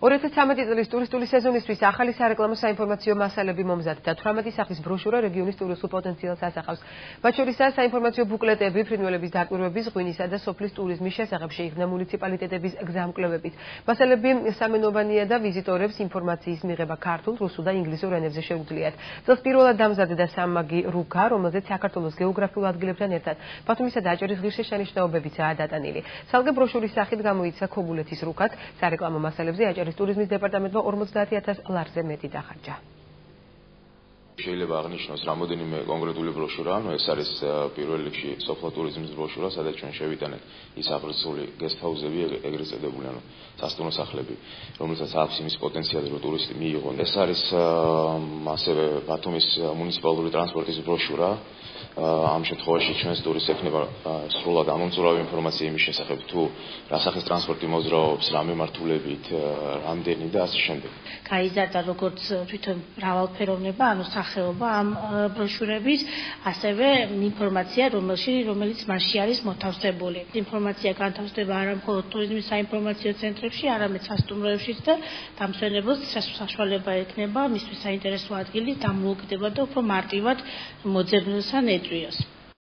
2013 წლის ტურისტული სეზონისთვის ახალი სარეკლამო საინფორმაციო მასალები მომზადდა. 18 სახის ბროშურა რეგიონის ტურისტულ პოტენციალს ასახავს. მათ შორისაა საინფორმაციო ბუკლეტები, ფრინველების დაკვირვების, ღვინისა და სოფლის ტურიზმის შესახებ შეიქმნა მუნიციპალიტეტების გზამკვლევებით. მასალები სამენოვანია და ვიზიტორებს ინფორმაციის მიღება ქართულ, რუსულ და ინგლისურ ენებზე შეუძლიათ. წელს პირველად დამზადდა სამმაგი რუქა, რომელზეც საქართველოს გეოგრაფიულ ადგილებთან ერთად ბათუმისა და აჭარის ღირსშესანიშნაობებიცაა დატანილი. Salge ბროშურის სახით გამოიცა ქობულეთის რუკაც, სარეკლამო მასალებზე აჭარის ტურიზმის დეპარტამენტმა 50,000 ლარზე მეტი დახარჯა. შეიძლება აღნიშნოს რამოდენიმე კონკრეტული ბროშურა, ანუ ეს არის პირველ რიგში სოფლო ტურიზმის ბროშურა, სადაც ჩვენ შევიტანეთ ის აღრიცხვული გესტჰაუსები, ეგრეთ წოდებული, ანუ სასტუმრო სახლები, რომელსაც აქვს იმის პოტენციალი, რომ ტურისტი მიიღონ. ეს არის ასევე ბათუმის მუნიციპალური ტრანსპორტის ბროშურა. Am შემთხვევაში ჩვენს ტურისტს ექნება სრულად ამომწურავი ინფორმაცია იმის შესახებ, თუ რა სახის ტრანსპორტი მოძრაობს, რა მიმართულებით, რამდენი და ასე შემდეგ. გაიზარდა როგორც თვითონ მრავალფეროვნება, ანუ სახეობა ამ ბროშურების, ასევე ინფორმაცია, რომელიც მასში არის მოთავსებული. ინფორმაცია განთავსდება არა მხოლოდ ტურიზმის საინფორმაციო ცენტრებში, არამედ სასტუმროებშიც და დამსვენებელს საშუალება ექნება მისთვის საინტერესო ადგილი დამოუკიდებად და უფრო მარტივად მოძებნილსა ნეტვიოს.